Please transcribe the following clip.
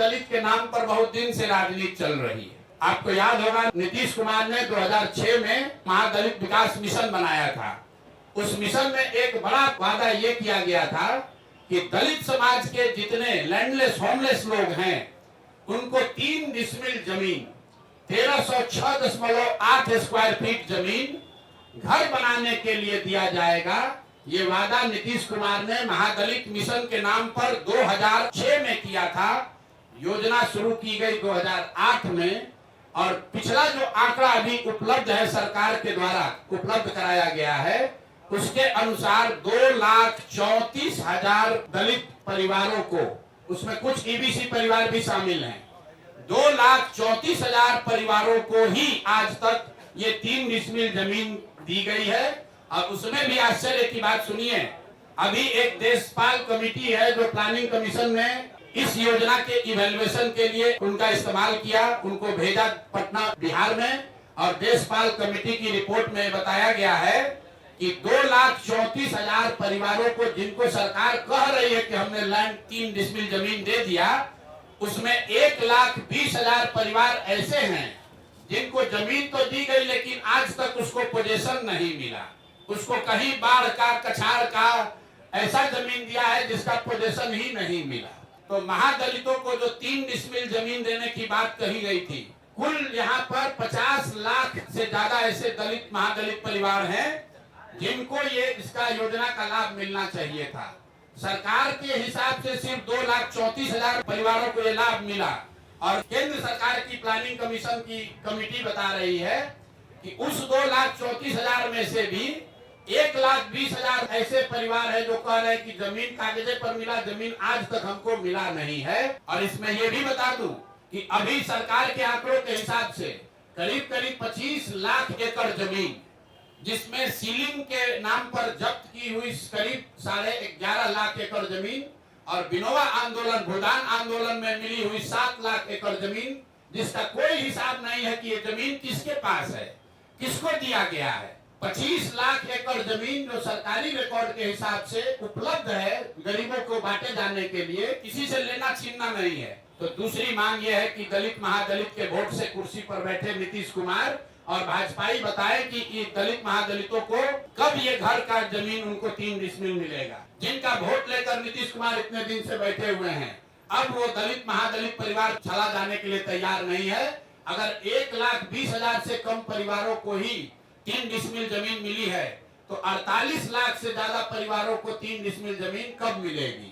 महादलित के नाम पर बहुत दिन से राजनीति चल रही है। आपको याद होगा नीतीश कुमार ने 2006 में महादलित विकास मिशन बनाया था। उस मिशन में एक बड़ा वादा ये किया गया था कि दलित समाज के जितने लैंडलेस होमलेस लोग हैं उनको 3 डिसमिल जमीन 1306.8 स्क्वायर फीट जमीन घर बनाने के लिए दिया जाएगा। ये वादा नीतीश कुमार ने महादलित मिशन के नाम पर 2006 में किया था। योजना शुरू की गई 2008 में और पिछला जो आंकड़ा अभी उपलब्ध है सरकार के द्वारा उपलब्ध कराया गया है उसके अनुसार 2,34,000 दलित परिवारों को, उसमें कुछ ईबीसी परिवार भी शामिल हैं, 2,34,000 परिवारों को ही आज तक ये 3 डिसमिल जमीन दी गई है। और उसमें भी आश्चर्य की बात सुनिए, अभी एक देशपाल कमेटी है जो प्लानिंग कमीशन ने इस योजना के इवैल्यूएशन के लिए उनका इस्तेमाल किया, उनको भेजा पटना बिहार में और देशपाल कमेटी की रिपोर्ट में बताया गया है कि 2,34,000 परिवारों को जिनको सरकार कह रही है कि हमने लैंड 3 डिसमिल जमीन दे दिया, उसमें 1,20,000 परिवार ऐसे हैं जिनको जमीन तो दी गई लेकिन आज तक उसको पोजेशन नहीं मिला। उसको कहीं बाढ़ का कछाड़ का ऐसा जमीन दिया है जिसका पोजेशन ही नहीं मिला। तो महादलितों को जो 3 डिसमिल जमीन देने की बात कही गई थी, कुल यहाँ पर 50 लाख से ज्यादा ऐसे दलित महादलित परिवार हैं जिनको ये इसका योजना का लाभ मिलना चाहिए था। सरकार के हिसाब से सिर्फ 2,34,000 परिवारों को ये लाभ मिला और केंद्र सरकार की प्लानिंग कमीशन की कमेटी बता रही है कि उस 2,34,000 में से भी 1,20,000 ऐसे परिवार है जो कह रहे हैं कि जमीन कागजे पर मिला, जमीन आज तक हमको मिला नहीं है। और इसमें यह भी बता दूं कि अभी सरकार के आंकड़ों के हिसाब से करीब करीब 25 लाख एकड़ जमीन जिसमें सीलिंग के नाम पर जब्त की हुई करीब 11.5 लाख एकड़ जमीन और विनोबा आंदोलन भूदान आंदोलन में मिली हुई 7 लाख एकड़ जमीन जिसका कोई हिसाब नहीं है कि ये जमीन किसके पास है, किसको दिया गया है। 25 लाख एकड़ जमीन जो सरकारी रिकॉर्ड के हिसाब से उपलब्ध है गरीबों को बांटे जाने के लिए, किसी से लेना छीनना नहीं है। तो दूसरी मांग यह है कि दलित महादलित के वोट से कुर्सी पर बैठे नीतीश कुमार और भाजपाई बताए कि ये दलित महादलितों को कब ये घर का जमीन उनको 3 डिसमिल मिलेगा। जिनका वोट लेकर नीतीश कुमार इतने दिन से बैठे हुए हैं, अब वो दलित महादलित परिवार चला जाने के लिए तैयार नहीं है। अगर 1,20,000 से कम परिवारों को ही 3 डिसमिल जमीन मिली है तो 48 लाख से ज्यादा परिवारों को 3 डिसमिल जमीन कब मिलेगी।